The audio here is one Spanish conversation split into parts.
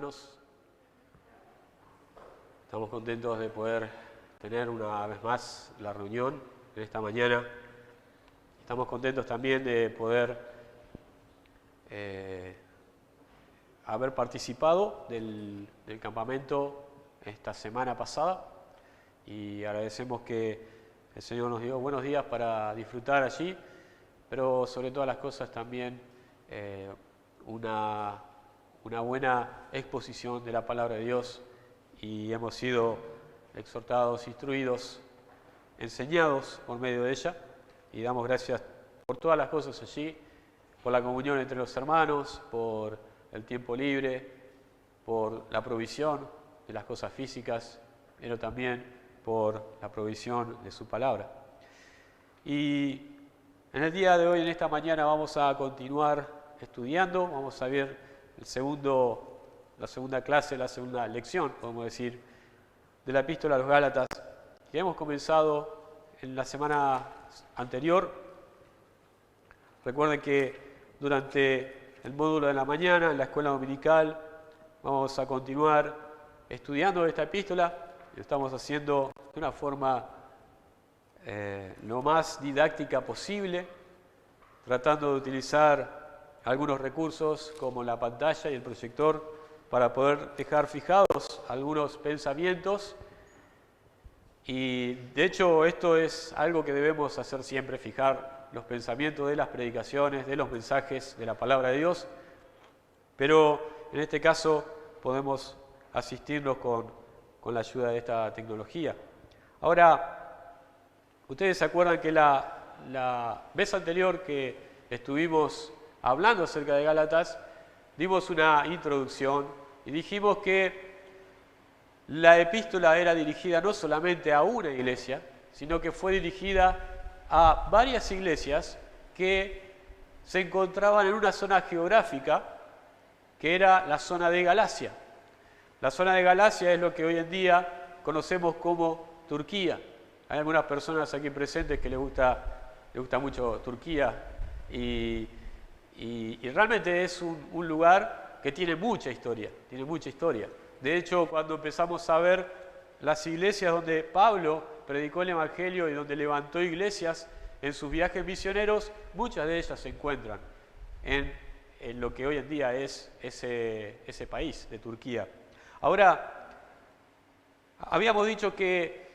hermanos. Estamos contentos de poder tener una vez más la reunión en esta mañana. Estamos contentos también de poder haber participado del campamento esta semana pasada y agradecemos que el Señor nos dio buenos días para disfrutar allí, pero sobre todas las cosas también una buena exposición de la palabra de Dios, y hemos sido exhortados, instruidos, enseñados por medio de ella, y damos gracias por todas las cosas allí, por la comunión entre los hermanos, por el tiempo libre, por la provisión de las cosas físicas, pero también por la provisión de su palabra. Y en el día de hoy, en esta mañana, vamos a continuar estudiando, vamos a ver la segunda clase, la segunda lección, podemos decir, de la Epístola a los Gálatas, que hemos comenzado en la semana anterior. Recuerden que durante el módulo de la mañana, en la escuela dominical, vamos a continuar estudiando esta epístola. Lo estamos haciendo de una forma lo más didáctica posible, tratando de utilizar algunos recursos como la pantalla y el proyector para poder dejar fijados algunos pensamientos. Y de hecho esto es algo que debemos hacer siempre, fijar los pensamientos de las predicaciones, de los mensajes de la palabra de Dios, pero en este caso podemos asistirnos con la ayuda de esta tecnología. Ahora, ustedes se acuerdan que la vez anterior que estuvimos hablando acerca de Gálatas, dimos una introducción y dijimos que la epístola era dirigida no solamente a una iglesia, sino que fue dirigida a varias iglesias que se encontraban en una zona geográfica que era la zona de Galacia. La zona de Galacia es lo que hoy en día conocemos como Turquía. Hay algunas personas aquí presentes que les gusta mucho Turquía y realmente es un lugar que tiene mucha historia, De hecho, cuando empezamos a ver las iglesias donde Pablo predicó el Evangelio y donde levantó iglesias en sus viajes misioneros, muchas de ellas se encuentran en lo que hoy en día es ese país de Turquía. Ahora, habíamos dicho que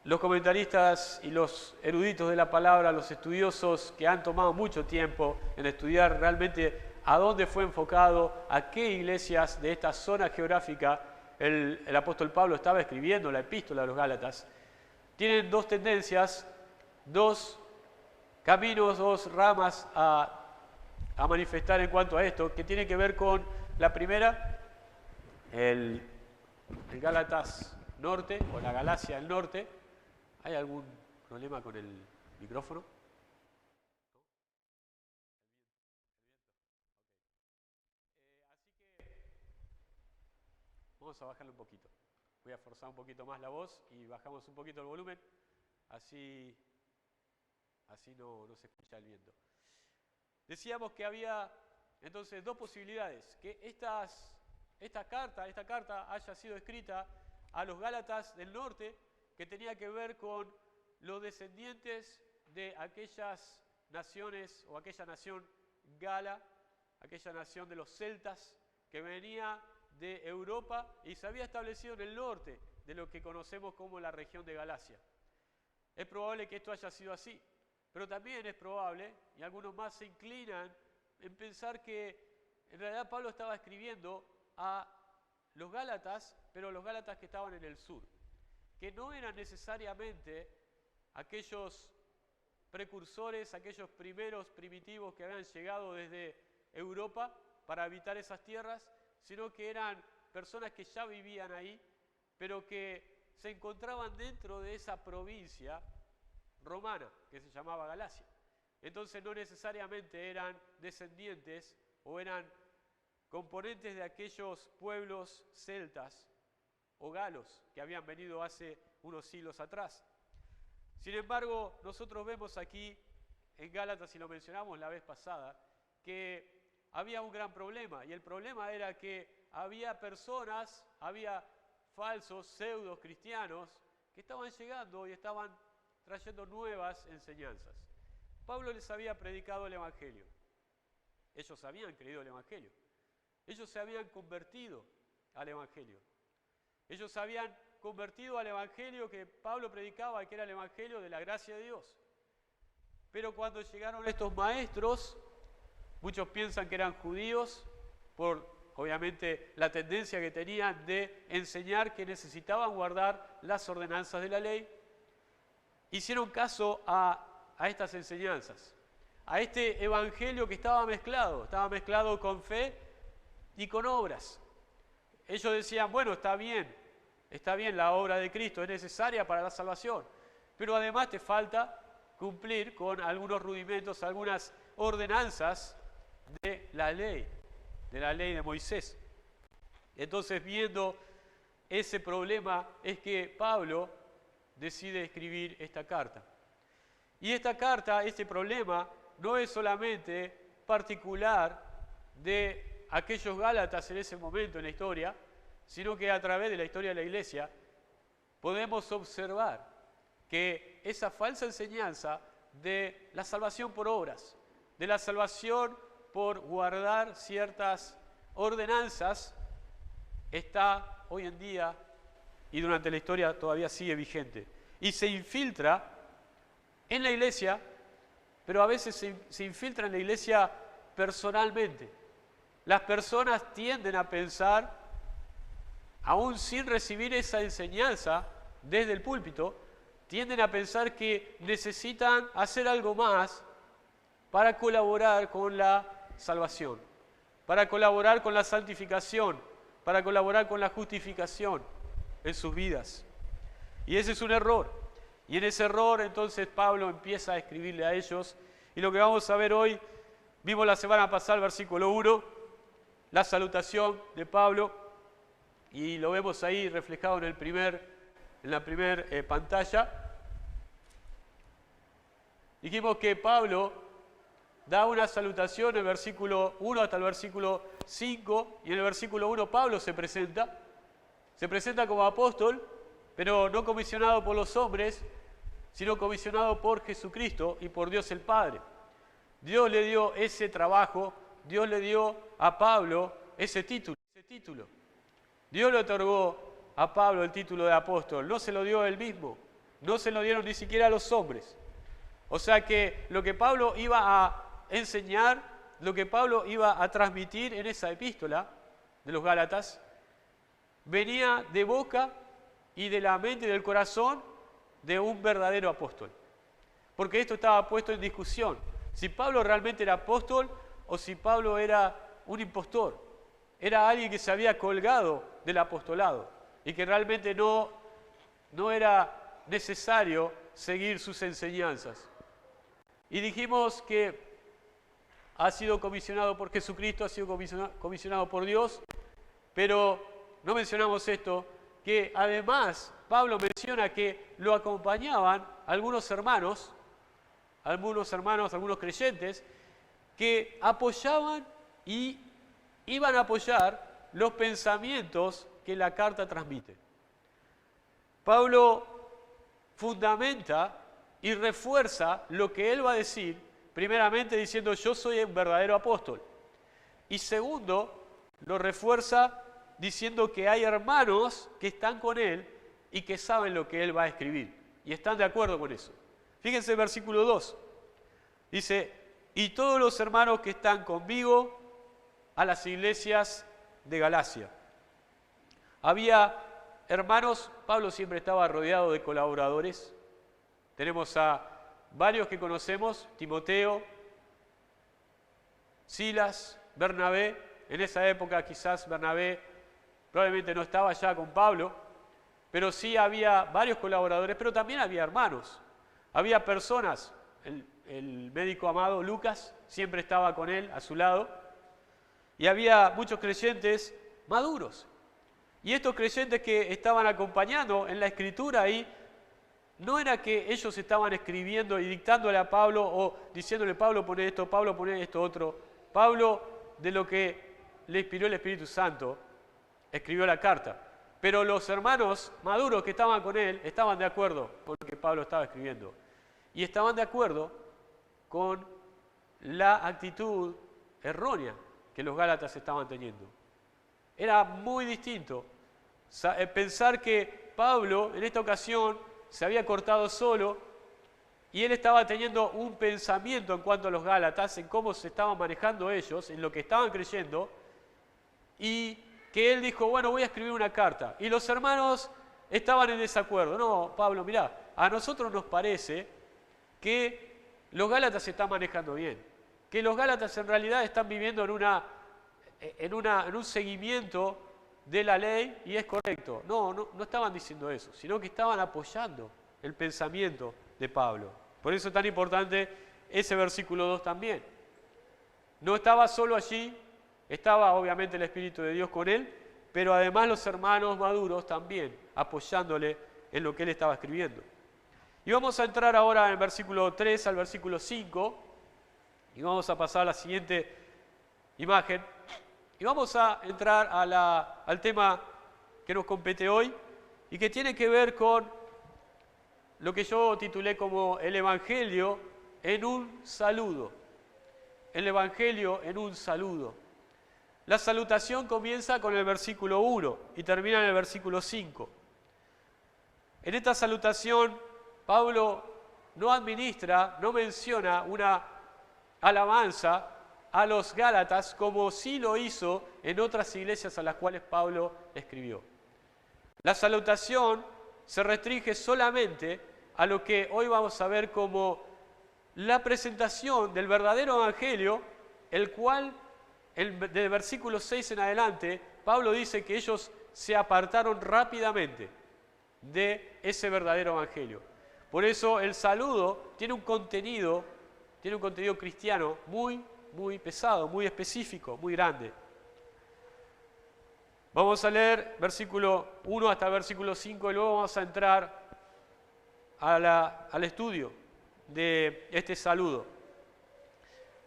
los comentaristas y los eruditos de la palabra, los estudiosos que han tomado mucho tiempo en estudiar realmente a dónde fue enfocado, a qué iglesias de esta zona geográfica el apóstol Pablo estaba escribiendo la epístola a los Gálatas, tienen dos tendencias, dos caminos, dos ramas a manifestar en cuanto a esto, que tiene que ver con la primera, el Gálatas norte o la Galacia del norte. ¿Hay algún problema con el micrófono? Así que vamos a bajarle un poquito. Voy a forzar un poquito más la voz y bajamos un poquito el volumen, así no se escucha el viento. Decíamos que había entonces dos posibilidades, que esta carta haya sido escrita a los Gálatas del norte, que tenía que ver con los descendientes de aquellas naciones o aquella nación gala, aquella nación de los celtas que venía de Europa y se había establecido en el norte de lo que conocemos como la región de Galacia. Es probable que esto haya sido así, pero también es probable, y algunos más se inclinan en pensar que en realidad Pablo estaba escribiendo a los Gálatas, pero los Gálatas que estaban en el sur, que no eran necesariamente aquellos precursores, aquellos primeros primitivos que habían llegado desde Europa para habitar esas tierras, sino que eran personas que ya vivían ahí, pero que se encontraban dentro de esa provincia romana que se llamaba Galacia. Entonces no necesariamente eran descendientes o eran componentes de aquellos pueblos celtas o galos que habían venido hace unos siglos atrás. Sin embargo, nosotros vemos aquí en Gálatas, y lo mencionamos la vez pasada, que había un gran problema, y el problema era que había personas, había falsos pseudos cristianos que estaban llegando y estaban trayendo nuevas enseñanzas. Pablo les había predicado el Evangelio. Ellos habían creído el Evangelio. Ellos se habían convertido al Evangelio. Ellos se habían convertido al Evangelio que Pablo predicaba, que era el Evangelio de la gracia de Dios. Pero cuando llegaron estos maestros, muchos piensan que eran judíos, por obviamente la tendencia que tenían de enseñar que necesitaban guardar las ordenanzas de la ley, hicieron caso a estas enseñanzas, a este evangelio que estaba mezclado con fe y con obras. Ellos decían, bueno, está bien la obra de Cristo, es necesaria para la salvación, pero además te falta cumplir con algunos rudimentos, algunas ordenanzas de la ley de Moisés. Entonces, viendo ese problema, es que Pablo decide escribir esta carta. Y esta carta, este problema, no es solamente particular de aquellos Gálatas en ese momento en la historia, sino que a través de la historia de la Iglesia podemos observar que esa falsa enseñanza de la salvación por obras, de la salvación por guardar ciertas ordenanzas, está hoy en día y durante la historia todavía sigue vigente. Y se infiltra en la Iglesia, pero a veces se infiltra en la Iglesia personalmente. Las personas tienden a pensar, aún sin recibir esa enseñanza desde el púlpito, tienden a pensar que necesitan hacer algo más para colaborar con la salvación, para colaborar con la santificación, para colaborar con la justificación en sus vidas. Y ese es un error. Y en ese error entonces Pablo empieza a escribirle a ellos. Y lo que vamos a ver hoy, vimos la semana pasada el versículo 1, la salutación de Pablo, y lo vemos ahí reflejado en la primera pantalla. Dijimos que Pablo da una salutación en el versículo 1 hasta el versículo 5, y en el versículo 1 Pablo se presenta como apóstol, pero no comisionado por los hombres, sino comisionado por Jesucristo y por Dios el Padre. Dios le dio ese trabajo, Dios le dio a Pablo ese título. Dios le otorgó a Pablo el título de apóstol, no se lo dio él mismo, no se lo dieron ni siquiera a los hombres. O sea que lo que Pablo iba a enseñar, lo que Pablo iba a transmitir en esa epístola de los Gálatas, venía de boca y de la mente y del corazón de un verdadero apóstol. Porque esto estaba puesto en discusión, si Pablo realmente era apóstol o si Pablo era un impostor. Era alguien que se había colgado del apostolado y que realmente no era necesario seguir sus enseñanzas. Y dijimos que ha sido comisionado por Jesucristo, ha sido comisionado por Dios, pero no mencionamos esto, que además Pablo menciona que lo acompañaban algunos hermanos, algunos creyentes, que apoyaban y iban a apoyar los pensamientos que la carta transmite. Pablo fundamenta y refuerza lo que él va a decir, primeramente diciendo yo soy un verdadero apóstol, y segundo, lo refuerza diciendo que hay hermanos que están con él y que saben lo que él va a escribir, y están de acuerdo con eso. Fíjense el versículo 2, dice, y todos los hermanos que están conmigo a las iglesias de Galacia. Había hermanos, Pablo siempre estaba rodeado de colaboradores. Tenemos a varios que conocemos, Timoteo, Silas, Bernabé. En esa época quizás Bernabé probablemente no estaba ya con Pablo, pero sí había varios colaboradores, pero también había hermanos. Había personas, el médico amado Lucas siempre estaba con él, a su lado, y había muchos creyentes maduros. Y estos creyentes que estaban acompañando en la escritura ahí, no era que ellos estaban escribiendo y dictándole a Pablo o diciéndole, Pablo pone esto otro. Pablo, de lo que le inspiró el Espíritu Santo, escribió la carta. Pero los hermanos maduros que estaban con él estaban de acuerdo con lo que Pablo estaba escribiendo. Y estaban de acuerdo con la actitud errónea que los gálatas estaban teniendo. Era muy distinto pensar que Pablo en esta ocasión se había cortado solo y él estaba teniendo un pensamiento en cuanto a los gálatas, en cómo se estaban manejando ellos, en lo que estaban creyendo, y que él dijo, bueno, voy a escribir una carta. Y los hermanos estaban en desacuerdo. No, Pablo, mirá, a nosotros nos parece que los gálatas se están manejando bien, que los gálatas en realidad están viviendo en un seguimiento de la ley y es correcto. No estaban diciendo eso, sino que estaban apoyando el pensamiento de Pablo. Por eso es tan importante ese versículo 2 también. No estaba solo allí, estaba obviamente el Espíritu de Dios con él, pero además los hermanos maduros también apoyándole en lo que él estaba escribiendo. Y vamos a entrar ahora en el versículo 3 al versículo 5 y vamos a pasar a la siguiente imagen y vamos a entrar al tema que nos compete hoy y que tiene que ver con lo que yo titulé como el Evangelio en un saludo. El Evangelio en un saludo. La salutación comienza con el versículo 1 y termina en el versículo 5. En esta salutación, Pablo no administra, no menciona una alabanza a los gálatas como sí lo hizo en otras iglesias a las cuales Pablo escribió. La salutación se restringe solamente a lo que hoy vamos a ver como la presentación del verdadero evangelio, el cual, del versículo 6 en adelante, Pablo dice que ellos se apartaron rápidamente de ese verdadero evangelio. Por eso el saludo tiene un contenido cristiano muy pesado, muy específico, muy grande. Vamos a leer versículo 1 hasta el versículo 5 y luego vamos a entrar al estudio de este saludo.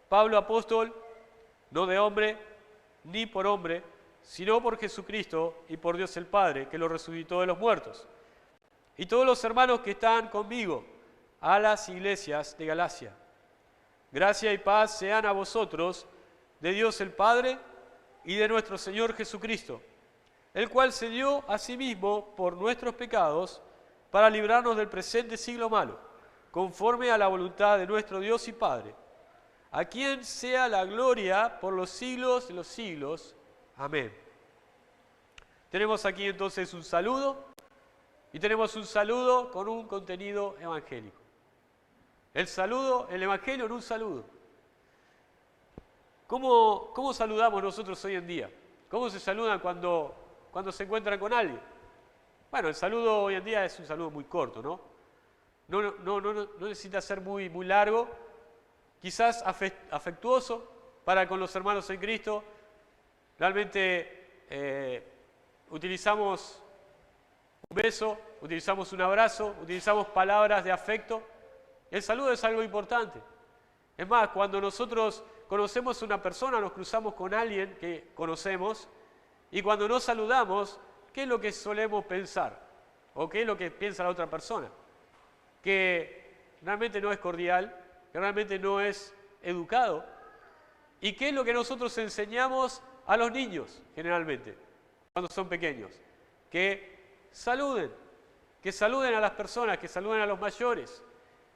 Pablo, apóstol, no de hombre ni por hombre, sino por Jesucristo y por Dios el Padre, que lo resucitó de los muertos. Y todos los hermanos que están conmigo, a las iglesias de Galacia. Gracia y paz sean a vosotros, de Dios el Padre y de nuestro Señor Jesucristo, el cual se dio a sí mismo por nuestros pecados para librarnos del presente siglo malo, conforme a la voluntad de nuestro Dios y Padre, a quien sea la gloria por los siglos de los siglos. Amén. Tenemos aquí entonces un saludo y tenemos un saludo con un contenido evangélico. El saludo, el evangelio en un saludo. ¿Cómo saludamos nosotros hoy en día? ¿Cómo se saludan cuando se encuentran con alguien? Bueno, el saludo hoy en día es un saludo muy corto, ¿no? No necesita ser muy largo, quizás afectuoso para con los hermanos en Cristo. Realmente utilizamos un beso, utilizamos un abrazo, utilizamos palabras de afecto. El saludo es algo importante. Es más, cuando nosotros conocemos a una persona, nos cruzamos con alguien que conocemos, y cuando nos saludamos, ¿qué es lo que solemos pensar? ¿O qué es lo que piensa la otra persona? Que realmente no es cordial, que realmente no es educado. ¿Y qué es lo que nosotros enseñamos a los niños, generalmente, cuando son pequeños? Que saluden a las personas, que saluden a los mayores.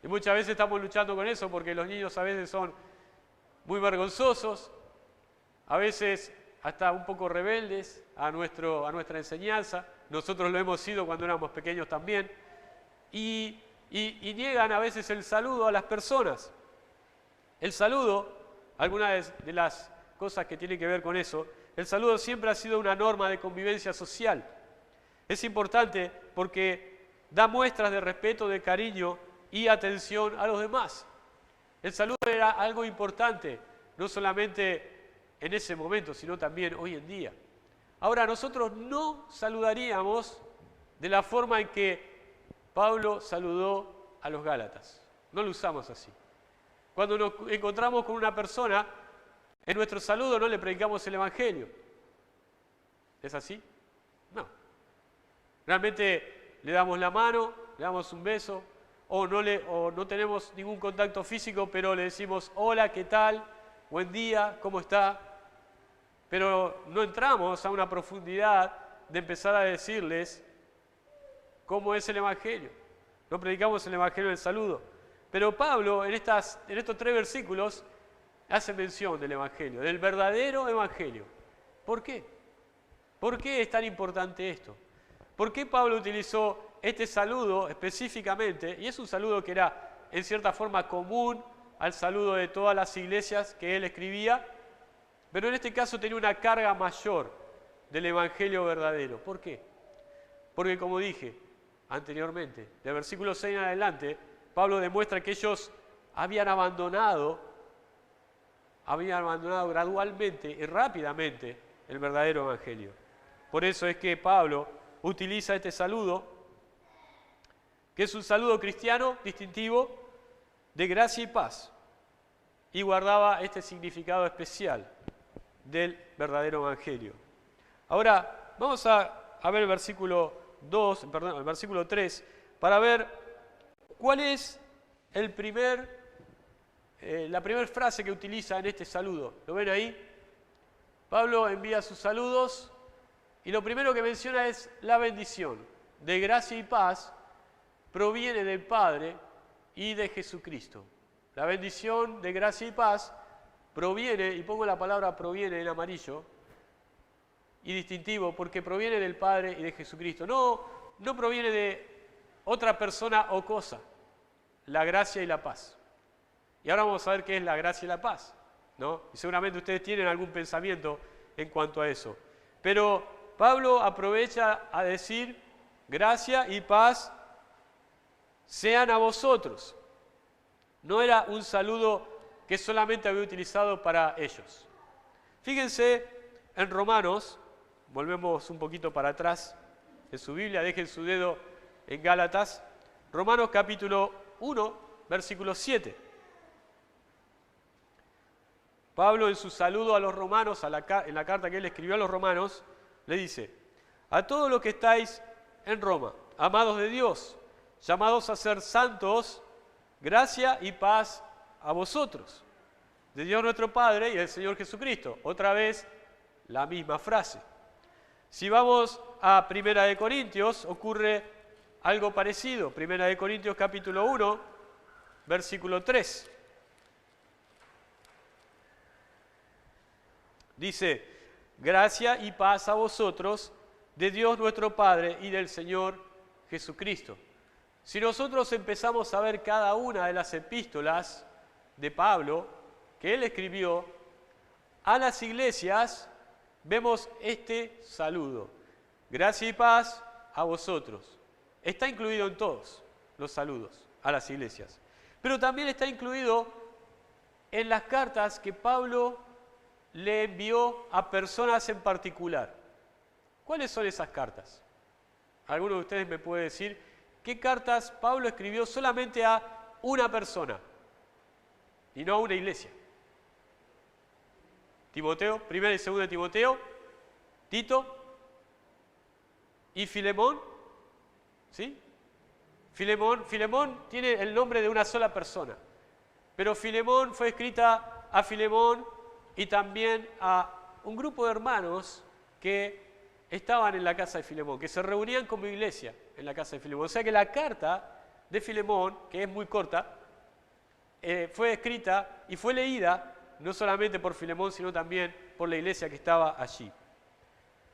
Y muchas veces estamos luchando con eso porque los niños a veces son muy vergonzosos, a veces hasta un poco rebeldes a nuestra enseñanza. Nosotros lo hemos sido cuando éramos pequeños también. Y niegan a veces el saludo a las personas. El saludo, algunas de las cosas que tienen que ver con eso, el saludo siempre ha sido una norma de convivencia social. Es importante porque da muestras de respeto, de cariño y atención a los demás. El saludo era algo importante, no solamente en ese momento, sino también hoy en día. Ahora, nosotros no saludaríamos de la forma en que Pablo saludó a los gálatas. No lo usamos así. Cuando nos encontramos con una persona, en nuestro saludo no le predicamos el Evangelio. ¿Es así? Realmente le damos la mano, le damos un beso, o no tenemos ningún contacto físico, pero le decimos, hola, ¿qué tal? Buen día, ¿cómo está? Pero no entramos a una profundidad de empezar a decirles cómo es el Evangelio. No predicamos el Evangelio del saludo. Pero Pablo, en estos 3 versículos, hace mención del Evangelio, del verdadero Evangelio. ¿Por qué? ¿Por qué es tan importante esto? ¿Por qué Pablo utilizó este saludo específicamente? Y es un saludo que era, en cierta forma, común al saludo de todas las iglesias que él escribía, pero en este caso tenía una carga mayor del Evangelio verdadero. ¿Por qué? Porque, como dije anteriormente, del versículo 6 en adelante, Pablo demuestra que ellos habían abandonado gradualmente y rápidamente el verdadero Evangelio. Por eso es que Pablo utiliza este saludo, que es un saludo cristiano distintivo de gracia y paz, y guardaba este significado especial del verdadero Evangelio. Ahora, vamos a ver el versículo 3, para ver cuál es la primera frase que utiliza en este saludo. ¿Lo ven ahí? Pablo envía sus saludos y lo primero que menciona es la bendición de gracia y paz proviene del Padre y de Jesucristo. La bendición de gracia y paz proviene, y pongo la palabra proviene en amarillo y distintivo, porque proviene del Padre y de Jesucristo. No proviene de otra persona o cosa, la gracia y la paz. Y ahora vamos a ver qué es la gracia y la paz, ¿no? Y seguramente ustedes tienen algún pensamiento en cuanto a eso. Pero Pablo aprovecha a decir, gracia y paz sean a vosotros. No era un saludo que solamente había utilizado para ellos. Fíjense en Romanos, volvemos un poquito para atrás en su Biblia, dejen su dedo en Gálatas, Romanos capítulo 1, versículo 7. Pablo en su saludo a los romanos, en la carta que él escribió a los romanos, le dice, a todos los que estáis en Roma, amados de Dios, llamados a ser santos, gracia y paz a vosotros, de Dios nuestro Padre y del Señor Jesucristo. Otra vez, la misma frase. Si vamos a 1 Corintios, ocurre algo parecido. 1 Corintios capítulo 1, versículo 3. Dice, gracia y paz a vosotros, de Dios nuestro Padre y del Señor Jesucristo. Si nosotros empezamos a ver cada una de las epístolas de Pablo, que él escribió, a las iglesias, vemos este saludo. Gracia y paz a vosotros. Está incluido en todos los saludos a las iglesias. Pero también está incluido en las cartas que Pablo le envió a personas en particular. ¿Cuáles son esas cartas? ¿Alguno de ustedes me puede decir qué cartas Pablo escribió solamente a una persona y no a una iglesia? Timoteo, 1 y 2 Timoteo, Tito y Filemón. ¿Sí? Filemón tiene el nombre de una sola persona, pero Filemón fue escrita a Filemón y también a un grupo de hermanos que estaban en la casa de Filemón, que se reunían como iglesia en la casa de Filemón. O sea que la carta de Filemón, que es muy corta, fue escrita y fue leída no solamente por Filemón, sino también por la iglesia que estaba allí.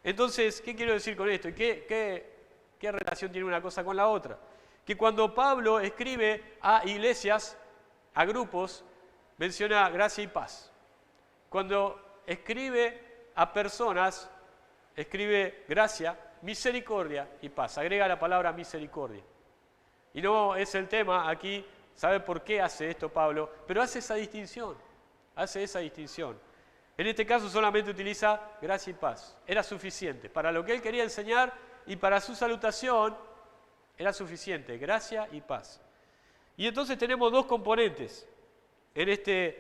Entonces, ¿qué quiero decir con esto? ¿Y qué relación tiene una cosa con la otra? Que cuando Pablo escribe a iglesias, a grupos, menciona gracia y paz. Cuando escribe a personas, escribe gracia, misericordia y paz. Agrega la palabra misericordia. Y no es el tema aquí, sabe por qué hace esto Pablo, pero hace esa distinción. En este caso solamente utiliza gracia y paz. Era suficiente. Para lo que él quería enseñar y para su salutación, era suficiente. Gracia y paz. Y entonces tenemos dos componentes en esta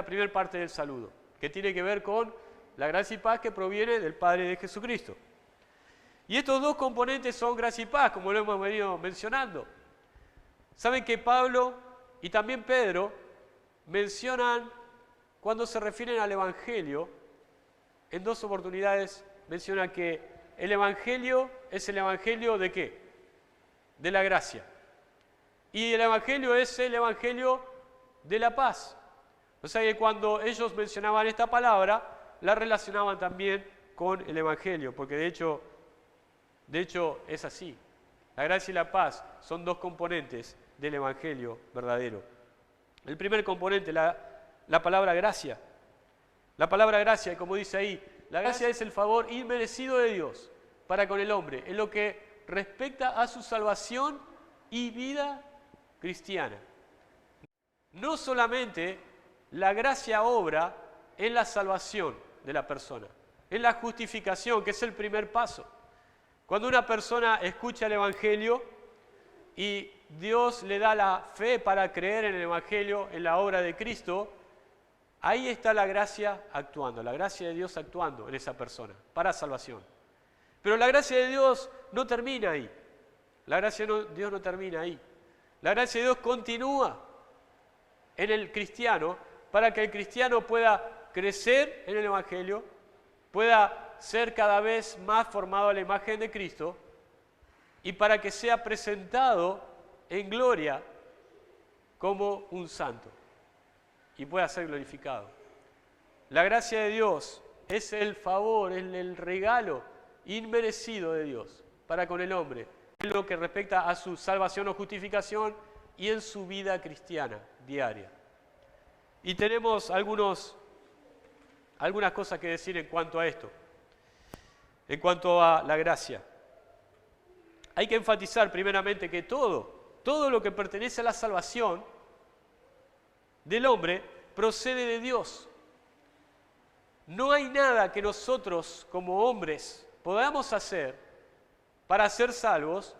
primera parte del saludo, que tiene que ver con la gracia y paz que proviene del Padre de Jesucristo. Y estos dos componentes son gracia y paz, como lo hemos venido mencionando. Saben que Pablo y también Pedro mencionan, cuando se refieren al Evangelio, en dos oportunidades mencionan que el Evangelio es el Evangelio ¿de qué? De la gracia. Y el Evangelio es el Evangelio de la paz. O sea que cuando ellos mencionaban esta palabra, la relacionaban también con el Evangelio, porque de hecho es así. La gracia y la paz son dos componentes del Evangelio verdadero. El primer componente, la palabra gracia. La palabra gracia, como dice ahí, la gracia es el favor inmerecido de Dios para con el hombre, en lo que respecta a su salvación y vida cristiana. No solamente la gracia obra en la salvación de la persona, en la justificación, que es el primer paso. Cuando una persona escucha el Evangelio y Dios le da la fe para creer en el Evangelio, en la obra de Cristo, ahí está la gracia actuando, la gracia de Dios actuando en esa persona, para salvación. Pero la gracia de Dios no termina ahí. La gracia de Dios no termina ahí. La gracia de Dios continúa en el cristiano para que el cristiano pueda crecer en el Evangelio, pueda ser cada vez más formado a la imagen de Cristo y para que sea presentado en gloria como un santo y pueda ser glorificado. La gracia de Dios es el favor, es el regalo inmerecido de Dios para con el hombre, en lo que respecta a su salvación o justificación y en su vida cristiana diaria. Y tenemos algunas cosas que decir en cuanto a esto, en cuanto a la gracia. Hay que enfatizar primeramente que todo lo que pertenece a la salvación del hombre procede de Dios. No hay nada que nosotros como hombres podamos hacer para ser salvos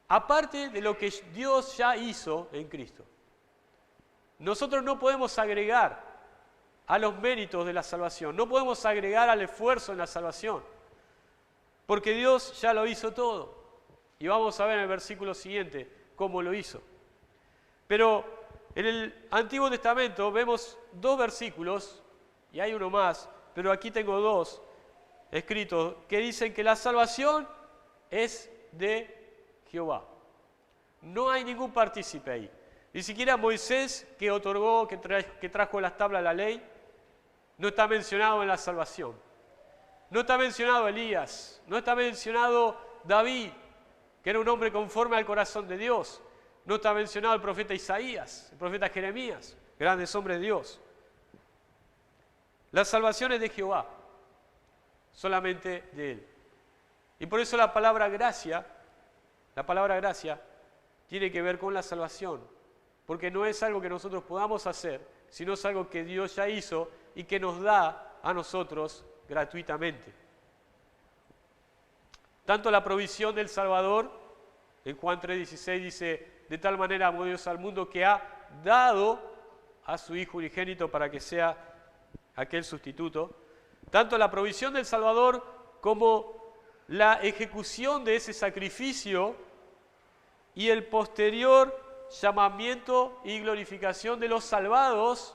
aparte de lo que Dios ya hizo en Cristo. Nosotros no podemos agregar a los méritos de la salvación, no podemos agregar al esfuerzo en la salvación, porque Dios ya lo hizo todo. Y vamos a ver en el versículo siguiente cómo lo hizo. Pero en el Antiguo Testamento vemos dos versículos, y hay uno más, pero aquí tengo dos escritos, que dicen que la salvación es de Jehová. No hay ningún partícipe ahí. Ni siquiera Moisés, que otorgó, que trajo las tablas de la ley, no está mencionado en la salvación. No está mencionado Elías, no está mencionado David, que era un hombre conforme al corazón de Dios. No está mencionado el profeta Isaías, el profeta Jeremías, grandes hombres de Dios. La salvación es de Jehová, solamente de Él. Y por eso la palabra gracia tiene que ver con la salvación, porque no es algo que nosotros podamos hacer, sino es algo que Dios ya hizo y que nos da a nosotros gratuitamente. Tanto la provisión del Salvador, en Juan 3:16 dice, de tal manera amó Dios al mundo que ha dado a su Hijo unigénito para que sea aquel sustituto. Tanto la provisión del Salvador como la ejecución de ese sacrificio y el posterior llamamiento y glorificación de los salvados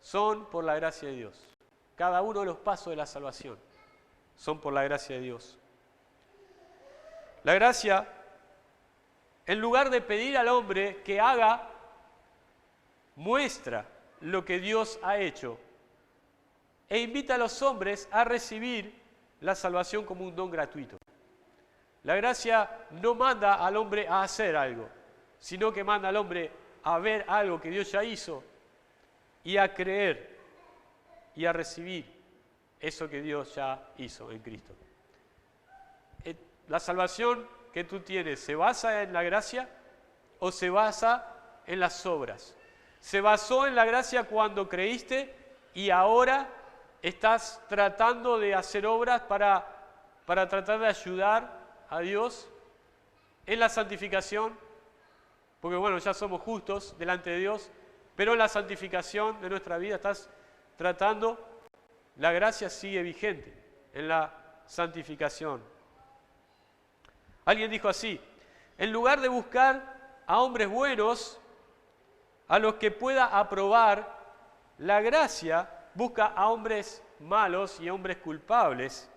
son por la gracia de Dios. Cada uno de los pasos de la salvación son por la gracia de Dios. La gracia, en lugar de pedir al hombre que haga, muestra lo que Dios ha hecho e invita a los hombres a recibir la salvación como un don gratuito. La gracia no manda al hombre a hacer algo, sino que manda al hombre a ver algo que Dios ya hizo y a creer y a recibir eso que Dios ya hizo en Cristo. La salvación que tú tienes, ¿se basa en la gracia o se basa en las obras? Se basó en la gracia cuando creíste y ahora estás tratando de hacer obras para tratar de ayudar a Dios en la santificación, porque bueno, ya somos justos delante de Dios, pero en la santificación de nuestra vida estás tratando, la gracia sigue vigente en la santificación. Alguien dijo así: en lugar de buscar a hombres buenos, a los que pueda aprobar, la gracia busca a hombres malos y hombres culpables,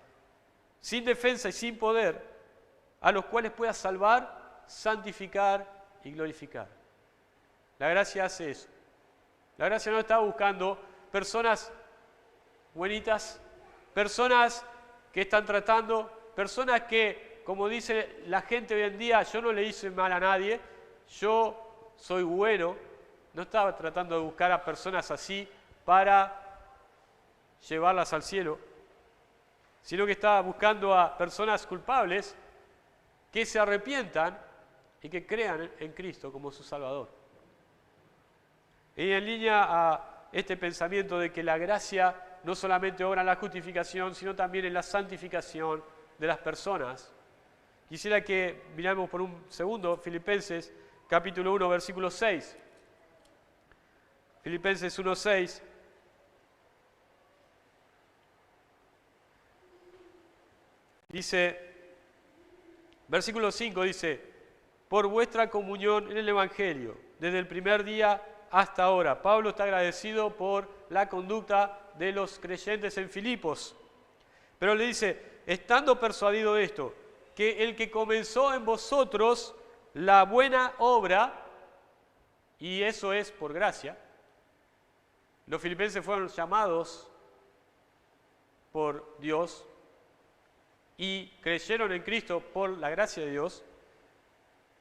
sin defensa y sin poder, a los cuales pueda salvar, santificar y glorificar. La gracia hace eso. La gracia no está buscando personas buenitas, personas que están tratando, personas que, como dice la gente hoy en día, yo no le hice mal a nadie, yo soy bueno. No estaba tratando de buscar a personas así para llevarlas al cielo, sino que estaba buscando a personas culpables que se arrepientan y que crean en Cristo como su Salvador. Y en línea a este pensamiento de que la gracia no solamente obra en la justificación, sino también en la santificación de las personas, quisiera que miremos por un segundo Filipenses capítulo 1, versículo 6. Filipenses 1, 6. Dice, versículo 5 dice: por vuestra comunión en el Evangelio, desde el primer día hasta ahora. Pablo está agradecido por la conducta de los creyentes en Filipos. Pero le dice, estando persuadido de esto, que el que comenzó en vosotros la buena obra, y eso es por gracia. Los filipenses fueron llamados por Dios y creyeron en Cristo por la gracia de Dios.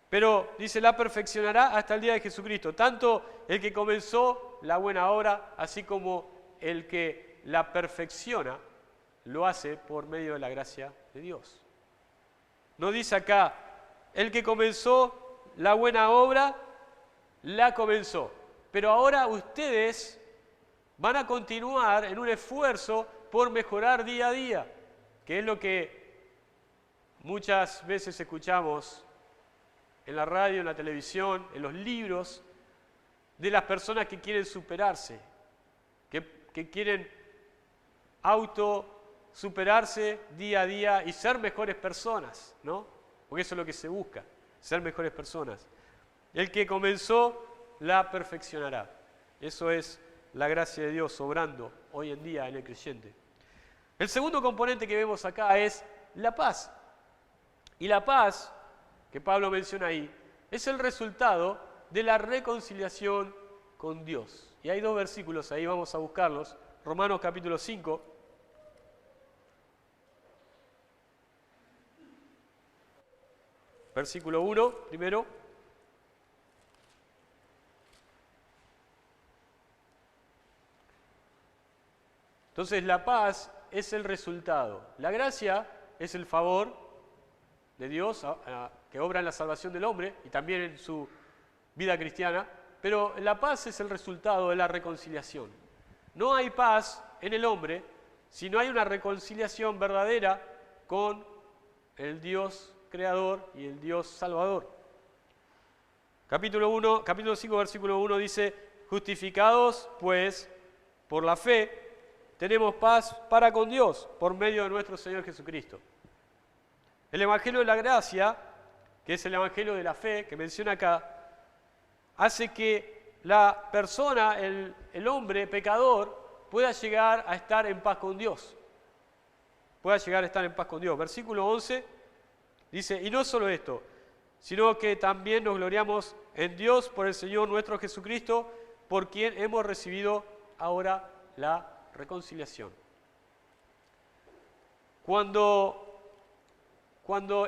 Pero dice, la perfeccionará hasta el día de Jesucristo. Tanto el que comenzó la buena obra, así como el que la perfecciona, lo hace por medio de la gracia de Dios. No dice acá, el que comenzó la buena obra, la comenzó. Pero ahora ustedes van a continuar en un esfuerzo por mejorar día a día, que es lo que muchas veces escuchamos en la radio, en la televisión, en los libros, de las personas que quieren superarse, que quieren superarse día a día y ser mejores personas, ¿no? Porque eso es lo que se busca, ser mejores personas. El que comenzó, la perfeccionará. Eso es la gracia de Dios obrando hoy en día en el creyente. El segundo componente que vemos acá es la paz. Y la paz, que Pablo menciona ahí, es el resultado de la reconciliación con Dios. Y hay dos versículos ahí, vamos a buscarlos. Romanos capítulo 5. Versículo 1, primero. Entonces la paz es el resultado. La gracia es el favor de Dios que obra en la salvación del hombre y también en su vida cristiana, pero la paz es el resultado de la reconciliación. No hay paz en el hombre si no hay una reconciliación verdadera con el Dios creador y el Dios salvador. Capítulo 5, versículo 1 dice, justificados pues por la fe, tenemos paz para con Dios por medio de nuestro Señor Jesucristo. El Evangelio de la Gracia, que es el Evangelio de la fe que menciona acá, hace que la persona, el hombre pecador, pueda llegar a estar en paz con Dios. Pueda llegar a estar en paz con Dios. Versículo 11 dice, y no solo esto, sino que también nos gloriamos en Dios por el Señor nuestro Jesucristo, por quien hemos recibido ahora la reconciliación. Cuando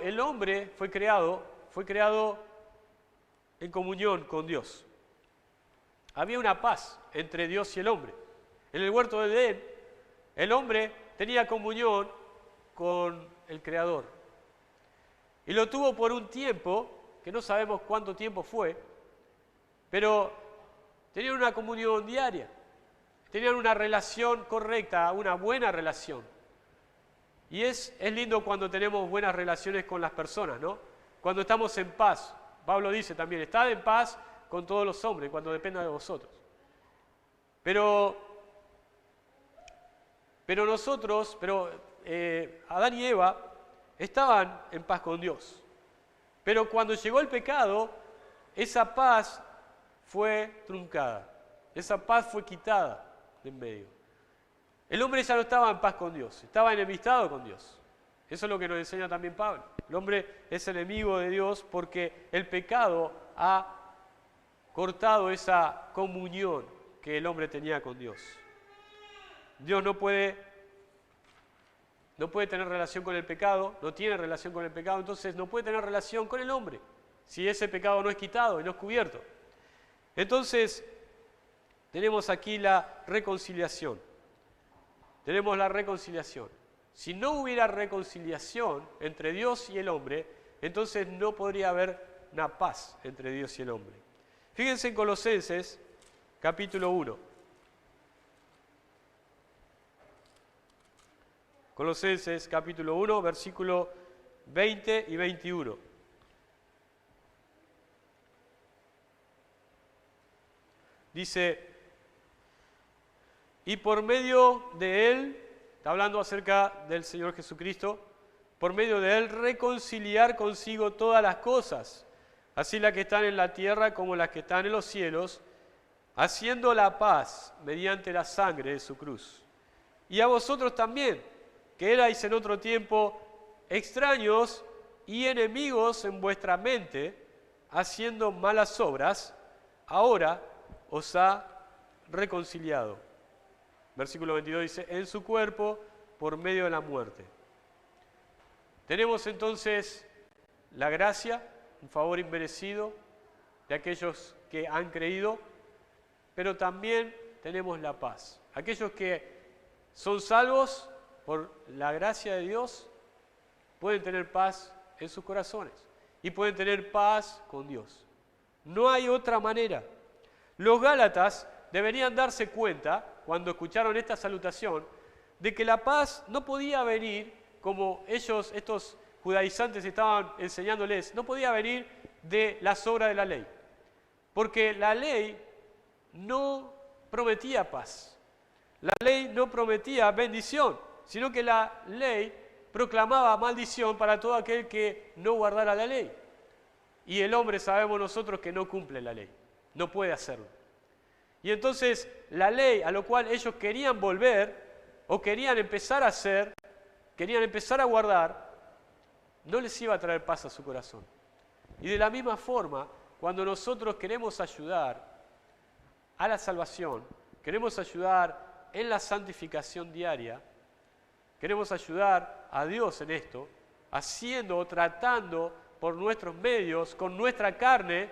el hombre fue creado en comunión con Dios. Había una paz entre Dios y el hombre. En el huerto de Edén, el hombre tenía comunión con el Creador. Y lo tuvo por un tiempo, que no sabemos cuánto tiempo fue, pero tenían una comunión diaria. Tenían una relación correcta, una buena relación. Y es lindo cuando tenemos buenas relaciones con las personas, ¿no? Cuando estamos en paz. Pablo dice también, estad en paz con todos los hombres, cuando dependa de vosotros. Pero Adán y Eva estaban en paz con Dios. Pero cuando llegó el pecado, esa paz fue truncada. Esa paz fue quitada de en medio. El hombre ya no estaba en paz con Dios, estaba enemistado con Dios. Eso es lo que nos enseña también Pablo. El hombre es enemigo de Dios porque el pecado ha cortado esa comunión que el hombre tenía con Dios. Dios no puede tener relación con el pecado, no tiene relación con el pecado, entonces no puede tener relación con el hombre si ese pecado no es quitado y no es cubierto. Entonces, tenemos aquí la reconciliación. Tenemos la reconciliación. Si no hubiera reconciliación entre Dios y el hombre, entonces no podría haber una paz entre Dios y el hombre. Fíjense en Colosenses, capítulo 1. Colosenses, capítulo 1, versículo 20 y 21. Dice, y por medio de Él, está hablando acerca del Señor Jesucristo, por medio de Él reconciliar consigo todas las cosas, así las que están en la tierra como las que están en los cielos, haciendo la paz mediante la sangre de su cruz. Y a vosotros también, que erais en otro tiempo extraños y enemigos en vuestra mente, haciendo malas obras, ahora os ha reconciliado. Versículo 22 dice, en su cuerpo por medio de la muerte. Tenemos entonces la gracia, un favor inmerecido de aquellos que han creído, pero también tenemos la paz. Aquellos que son salvos por la gracia de Dios pueden tener paz en sus corazones y pueden tener paz con Dios. No hay otra manera. Los Gálatas deberían darse cuenta, cuando escucharon esta salutación, de que la paz no podía venir, como ellos, estos judaizantes, estaban enseñándoles, no podía venir de las obras de la ley. Porque la ley no prometía paz. La ley no prometía bendición, sino que la ley proclamaba maldición para todo aquel que no guardara la ley. Y el hombre, sabemos nosotros, que no cumple la ley, no puede hacerlo. Y entonces la ley a lo cual ellos querían volver o querían empezar a hacer, querían empezar a guardar, no les iba a traer paz a su corazón. Y de la misma forma, cuando nosotros queremos ayudar a la salvación, queremos ayudar en la santificación diaria, queremos ayudar a Dios en esto, haciendo o tratando por nuestros medios, con nuestra carne,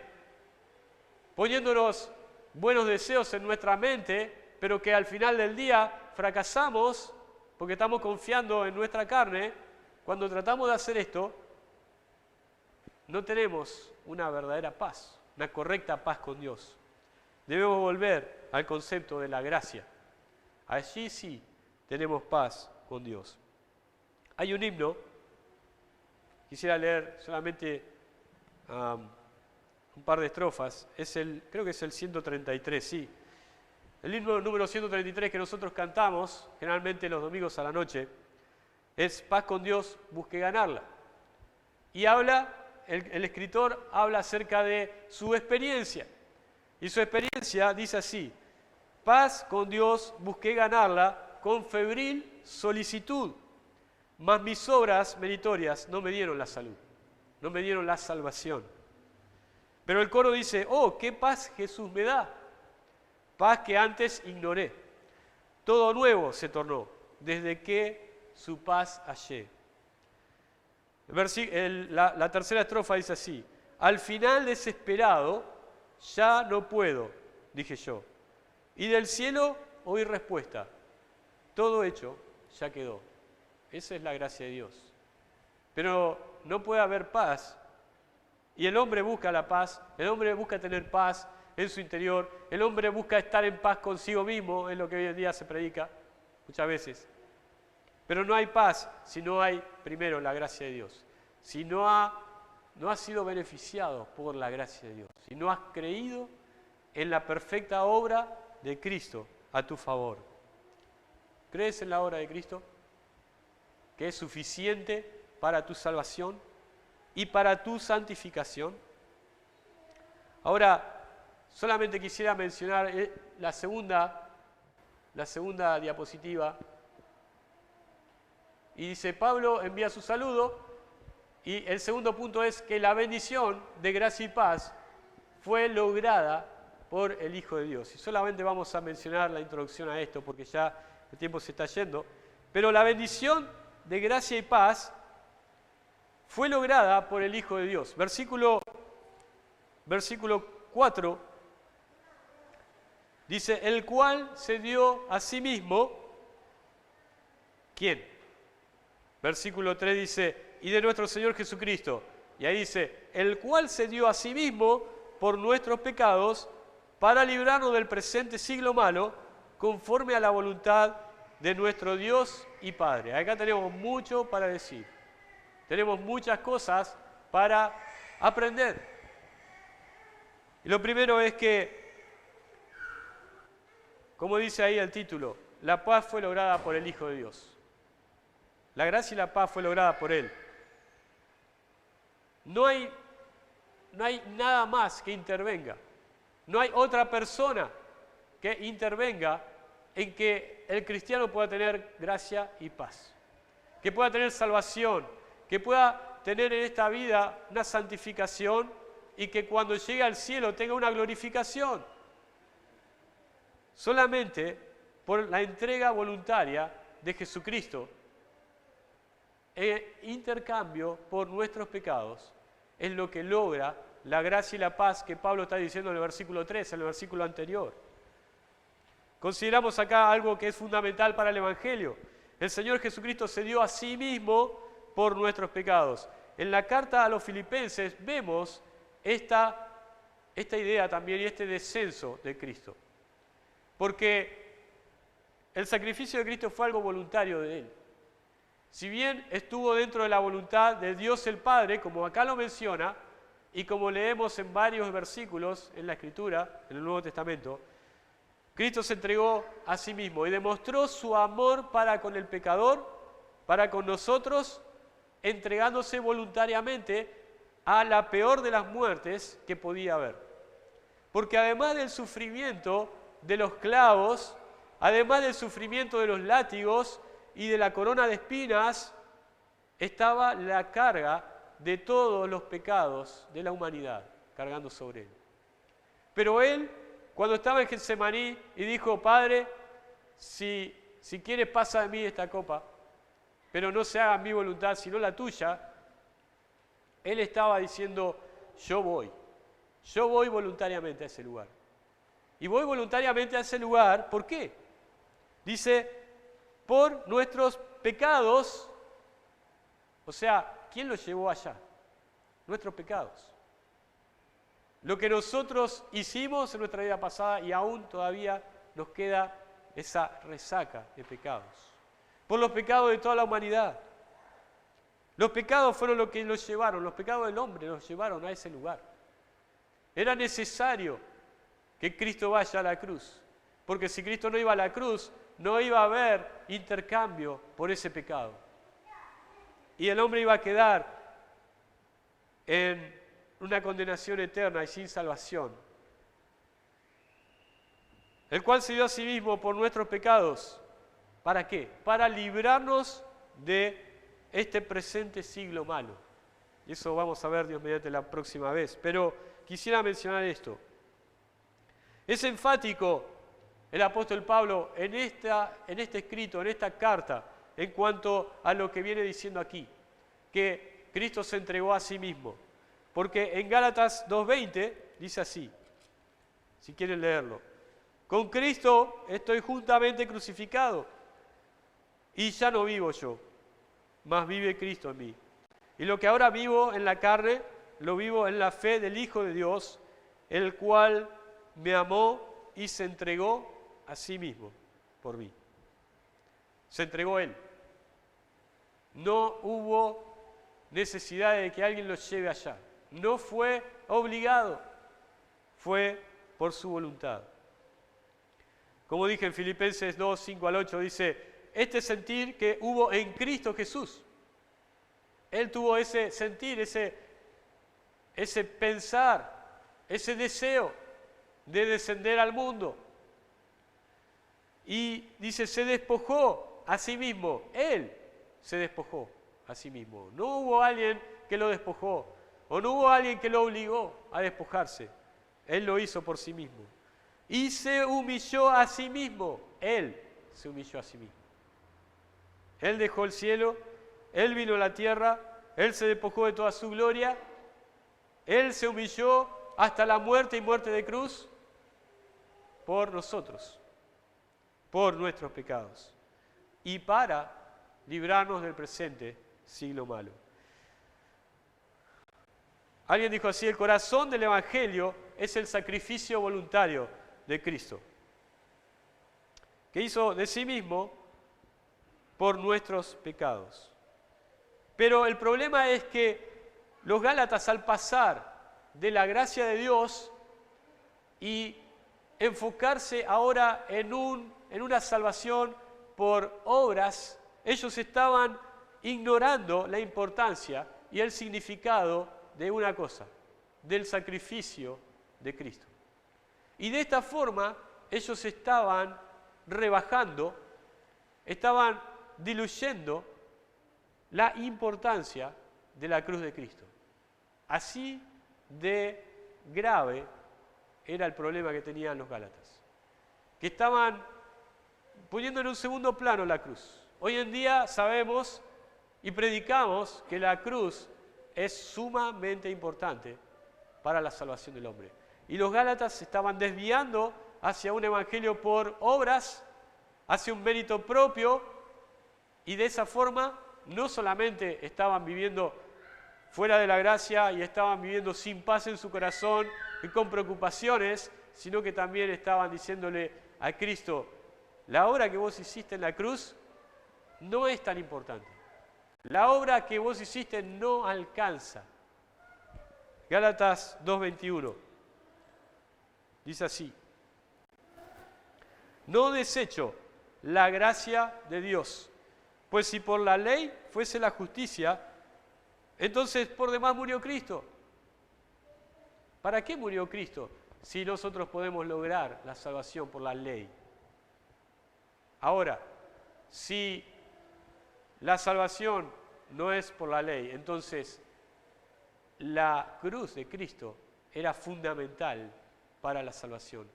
poniéndonos buenos deseos en nuestra mente, pero que al final del día fracasamos porque estamos confiando en nuestra carne. Cuando tratamos de hacer esto, no tenemos una verdadera paz, una correcta paz con Dios. Debemos volver al concepto de la gracia. Allí sí tenemos paz con Dios. Hay un himno, quisiera leer solamente un par de estrofas, creo que es el 133, sí. El himno número 133 que nosotros cantamos, generalmente los domingos a la noche, es Paz con Dios, busque ganarla. Y el escritor habla acerca de su experiencia. Y su experiencia dice así, paz con Dios, busqué ganarla con febril solicitud, mas mis obras meritorias no me dieron la salud, no me dieron la salvación. Pero el coro dice, oh, qué paz Jesús me da, paz que antes ignoré. Todo nuevo se tornó, desde que su paz hallé. La tercera estrofa dice así, al final desesperado, ya no puedo, dije yo. Y del cielo oí respuesta, todo hecho ya quedó. Esa es la gracia de Dios. Pero no puede haber paz. Y el hombre busca la paz, el hombre busca tener paz en su interior, el hombre busca estar en paz consigo mismo, es lo que hoy en día se predica muchas veces. Pero no hay paz si no hay primero la gracia de Dios. Si no has sido beneficiado por la gracia de Dios, si no has creído en la perfecta obra de Cristo a tu favor. ¿Crees en la obra de Cristo? que es suficiente para tu salvación y para tu santificación. Ahora, solamente quisiera mencionar la segunda diapositiva. Y dice, Pablo envía su saludo, y el segundo punto es que la bendición de gracia y paz fue lograda por el Hijo de Dios. Y solamente vamos a mencionar la introducción a esto, porque ya el tiempo se está yendo. Pero la bendición de gracia y paz fue lograda por el Hijo de Dios. Versículo 4 dice, el cual se dio a sí mismo, ¿quién? Versículo 3 dice, y de nuestro Señor Jesucristo. Y ahí dice, el cual se dio a sí mismo por nuestros pecados, para librarnos del presente siglo malo, conforme a la voluntad de nuestro Dios y Padre. Acá tenemos mucho para decir. Tenemos muchas cosas para aprender. Y lo primero es que, como dice ahí el título, la paz fue lograda por el Hijo de Dios. La gracia y la paz fue lograda por Él. No hay nada más que intervenga. No hay otra persona que intervenga en que el cristiano pueda tener gracia y paz. Que pueda tener salvación. Que pueda tener en esta vida una santificación y que cuando llegue al cielo tenga una glorificación. Solamente por la entrega voluntaria de Jesucristo e intercambio por nuestros pecados es lo que logra la gracia y la paz que Pablo está diciendo en el versículo 3, en el versículo anterior. Consideramos acá algo que es fundamental para el Evangelio. El Señor Jesucristo se dio a sí mismo por nuestros pecados. En la carta a los Filipenses vemos esta idea también y este descenso de Cristo. Porque el sacrificio de Cristo fue algo voluntario de Él. Si bien estuvo dentro de la voluntad de Dios el Padre, como acá lo menciona, y como leemos en varios versículos en la Escritura, en el Nuevo Testamento, Cristo se entregó a sí mismo y demostró su amor para con el pecador, para con nosotros, entregándose voluntariamente a la peor de las muertes que podía haber. Porque además del sufrimiento de los clavos, además del sufrimiento de los látigos y de la corona de espinas, estaba la carga de todos los pecados de la humanidad, cargando sobre Él. Pero Él, cuando estaba en Getsemaní y dijo, Padre, si quieres pasa de mí esta copa, pero no se haga mi voluntad sino la tuya, Él estaba diciendo, yo voy voluntariamente a ese lugar. Y voy voluntariamente a ese lugar, ¿por qué? Dice, por nuestros pecados. O sea, ¿quién los llevó allá? Nuestros pecados. Lo que nosotros hicimos en nuestra vida pasada y aún todavía nos queda esa resaca de pecados. Por los pecados de toda la humanidad. Los pecados fueron lo que los llevaron, los pecados del hombre los llevaron a ese lugar. Era necesario que Cristo vaya a la cruz, porque si Cristo no iba a la cruz, no iba a haber intercambio por ese pecado. Y el hombre iba a quedar en una condenación eterna y sin salvación. El cual se dio a sí mismo por nuestros pecados. ¿Para qué? Para librarnos de este presente siglo malo. Y eso vamos a ver, Dios mediante, la próxima vez. Pero quisiera mencionar esto. Es enfático el apóstol Pablo en este escrito, en esta carta, en cuanto a lo que viene diciendo aquí, que Cristo se entregó a sí mismo. Porque en Gálatas 2:20 dice así, si quieren leerlo, con Cristo estoy juntamente crucificado, y ya no vivo yo, mas vive Cristo en mí. Y lo que ahora vivo en la carne, lo vivo en la fe del Hijo de Dios, el cual me amó y se entregó a sí mismo por mí. Se entregó Él. No hubo necesidad de que alguien lo lleve allá. No fue obligado, fue por su voluntad. Como dije en Filipenses 2, 5 al 8, dice, este sentir que hubo en Cristo Jesús. Él tuvo ese sentir, ese pensar, ese deseo de descender al mundo. Y dice, se despojó a sí mismo. Él se despojó a sí mismo. No hubo alguien que lo despojó, o no hubo alguien que lo obligó a despojarse. Él lo hizo por sí mismo. Y se humilló a sí mismo. Él se humilló a sí mismo. Él dejó el cielo, Él vino a la tierra, Él se despojó de toda su gloria, Él se humilló hasta la muerte y muerte de cruz por nosotros, por nuestros pecados, y para librarnos del presente siglo malo. Alguien dijo así, el corazón del Evangelio es el sacrificio voluntario de Cristo, que hizo de sí mismo por nuestros pecados. Pero el problema es que los Gálatas, al pasar de la gracia de Dios y enfocarse ahora en una salvación por obras, ellos estaban ignorando la importancia y el significado de una cosa, del sacrificio de Cristo. Y de esta forma ellos estaban rebajando, estaban diluyendo la importancia de la cruz de Cristo. Así de grave era el problema que tenían los Gálatas, que estaban poniendo en un segundo plano la cruz. Hoy en día sabemos y predicamos que la cruz es sumamente importante para la salvación del hombre. Y los Gálatas se estaban desviando hacia un evangelio por obras, hacia un mérito propio, y de esa forma no solamente estaban viviendo fuera de la gracia y estaban viviendo sin paz en su corazón y con preocupaciones, sino que también estaban diciéndole a Cristo, la obra que vos hiciste en la cruz no es tan importante. La obra que vos hiciste no alcanza. Gálatas 2:21 dice así, no desecho la gracia de Dios, pues si por la ley fuese la justicia, entonces por demás murió Cristo. ¿Para qué murió Cristo si nosotros podemos lograr la salvación por la ley? Ahora, si la salvación no es por la ley, entonces la cruz de Cristo era fundamental para la salvación.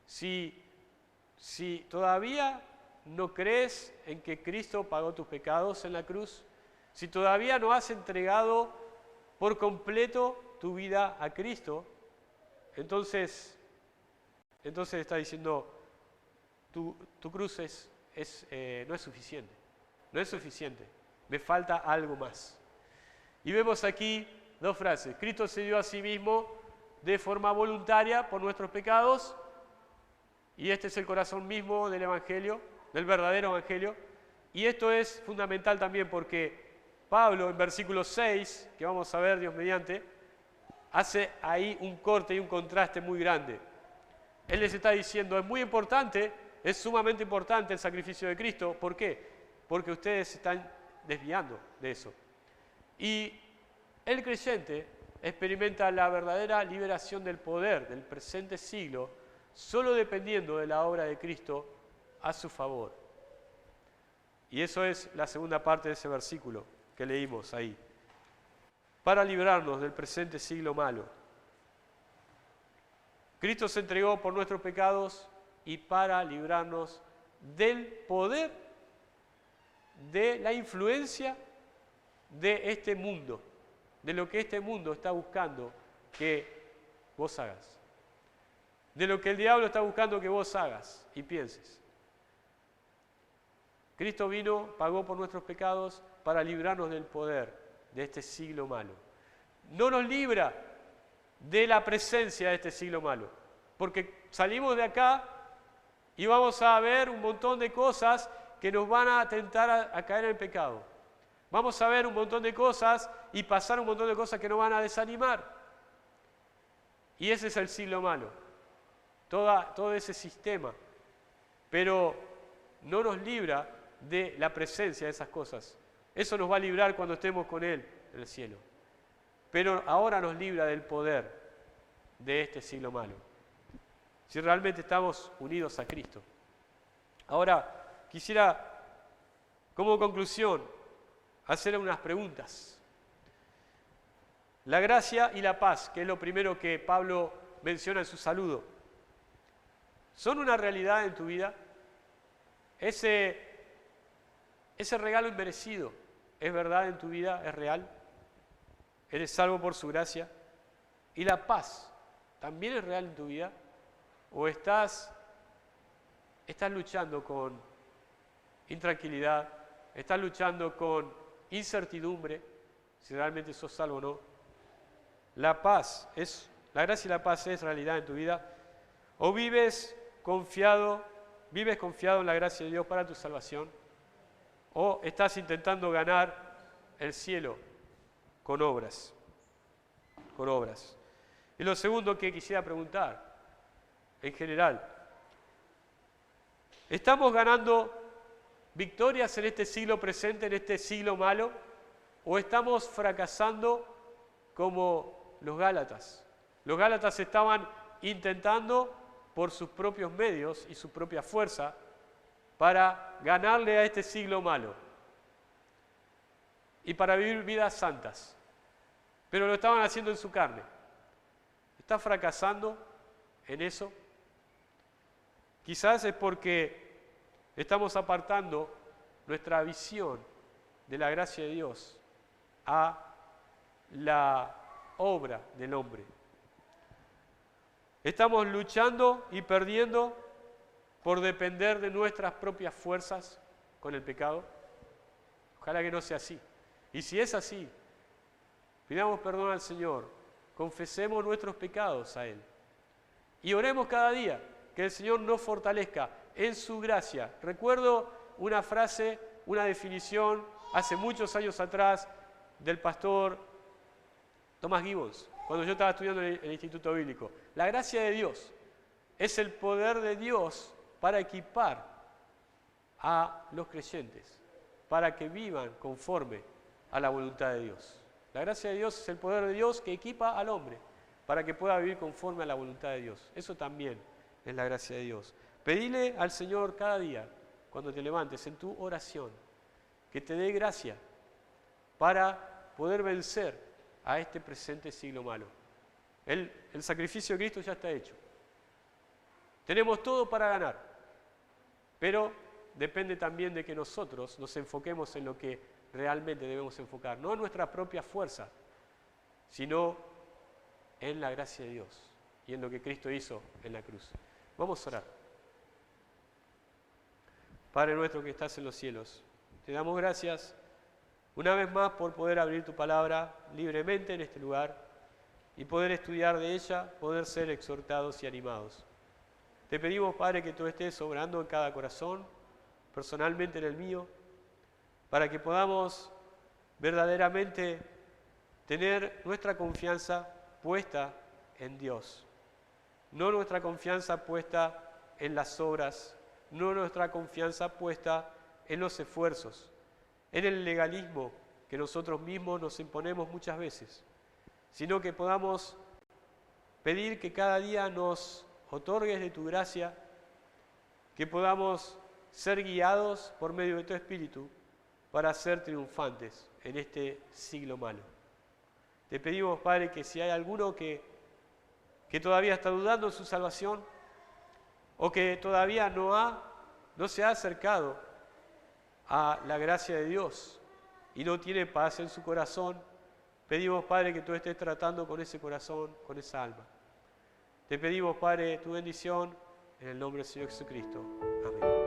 Si todavía no crees en que Cristo pagó tus pecados en la cruz, si todavía no has entregado por completo tu vida a Cristo, entonces está diciendo, tu cruz no es suficiente. No es suficiente. Me falta algo más. Y vemos aquí dos frases. Cristo se dio a sí mismo de forma voluntaria por nuestros pecados, y este es el corazón mismo del Evangelio, del verdadero Evangelio. Y esto es fundamental también porque Pablo, en versículo 6, que vamos a ver Dios mediante, hace ahí un corte y un contraste muy grande. Él les está diciendo, es muy importante, es sumamente importante el sacrificio de Cristo. ¿Por qué? Porque ustedes se están desviando de eso. Y el creyente experimenta la verdadera liberación del poder del presente siglo solo dependiendo de la obra de Cristo a su favor. Y eso es la segunda parte de ese versículo que leímos ahí. Para librarnos del presente siglo malo. Cristo se entregó por nuestros pecados y para librarnos del poder, de la influencia de este mundo, de lo que este mundo está buscando que vos hagas, de lo que el diablo está buscando que vos hagas y pienses. Cristo vino, pagó por nuestros pecados para librarnos del poder de este siglo malo. No nos libra de la presencia de este siglo malo, porque salimos de acá y vamos a ver un montón de cosas que nos van a tentar a caer en el pecado. Vamos a ver un montón de cosas y pasar un montón de cosas que nos van a desanimar. Y ese es el siglo malo, todo ese sistema. Pero no nos libra de la presencia de esas cosas. Eso nos va a librar cuando estemos con Él en el cielo. Pero ahora nos libra del poder de este siglo malo. Si realmente estamos unidos a Cristo. Ahora, quisiera, como conclusión, hacer unas preguntas. La gracia y la paz, que es lo primero que Pablo menciona en su saludo, ¿son una realidad en tu vida? Ese regalo inmerecido, ¿es verdad en tu vida? ¿Es real? ¿Eres salvo por su gracia? ¿Y la paz también es real en tu vida? ¿O estás luchando con intranquilidad? ¿Estás luchando con incertidumbre si realmente sos salvo o no? La gracia y la paz es realidad en tu vida. ¿O vives confiado en la gracia de Dios para tu salvación? ¿O estás intentando ganar el cielo con obras? Y lo segundo que quisiera preguntar, en general, ¿estamos ganando victorias en este siglo presente, en este siglo malo? ¿O estamos fracasando como los Gálatas? Los Gálatas estaban intentando por sus propios medios y su propia fuerza para ganarle a este siglo malo y para vivir vidas santas. Pero lo estaban haciendo en su carne. ¿Está fracasando en eso? Quizás es porque estamos apartando nuestra visión de la gracia de Dios a la obra del hombre. Estamos luchando y perdiendo por depender de nuestras propias fuerzas con el pecado. Ojalá que no sea así. Y si es así, pidamos perdón al Señor, confesemos nuestros pecados a Él y oremos cada día que el Señor nos fortalezca en su gracia. Recuerdo una frase, una definición hace muchos años atrás del pastor Thomas Gibbons, cuando yo estaba estudiando en el Instituto Bíblico. La gracia de Dios es el poder de Dios para equipar a los creyentes, para que vivan conforme a la voluntad de Dios. La gracia de Dios es el poder de Dios que equipa al hombre para que pueda vivir conforme a la voluntad de Dios. Eso también es la gracia de Dios. Pedile al Señor cada día, cuando te levantes en tu oración, que te dé gracia para poder vencer a este presente siglo malo. El sacrificio de Cristo ya está hecho. Tenemos todo para ganar, pero depende también de que nosotros nos enfoquemos en lo que realmente debemos enfocar, no en nuestra propia fuerza, sino en la gracia de Dios y en lo que Cristo hizo en la cruz. Vamos a orar. Padre nuestro que estás en los cielos, te damos gracias una vez más por poder abrir tu palabra libremente en este lugar y poder estudiar de ella, poder ser exhortados y animados. Te pedimos, Padre, que tú estés obrando en cada corazón, personalmente en el mío, para que podamos verdaderamente tener nuestra confianza puesta en Dios. No nuestra confianza puesta en las obras, no nuestra confianza puesta en los esfuerzos, en el legalismo que nosotros mismos nos imponemos muchas veces, sino que podamos pedir que cada día nos otorgues de tu gracia, que podamos ser guiados por medio de tu Espíritu para ser triunfantes en este siglo malo. Te pedimos, Padre, que si hay alguno que todavía está dudando en su salvación o que todavía no se ha acercado a la gracia de Dios y no tiene paz en su corazón, pedimos, Padre, que tú estés tratando con ese corazón, con esa alma. Te pedimos, Padre, tu bendición en el nombre del Señor Jesucristo. Amén.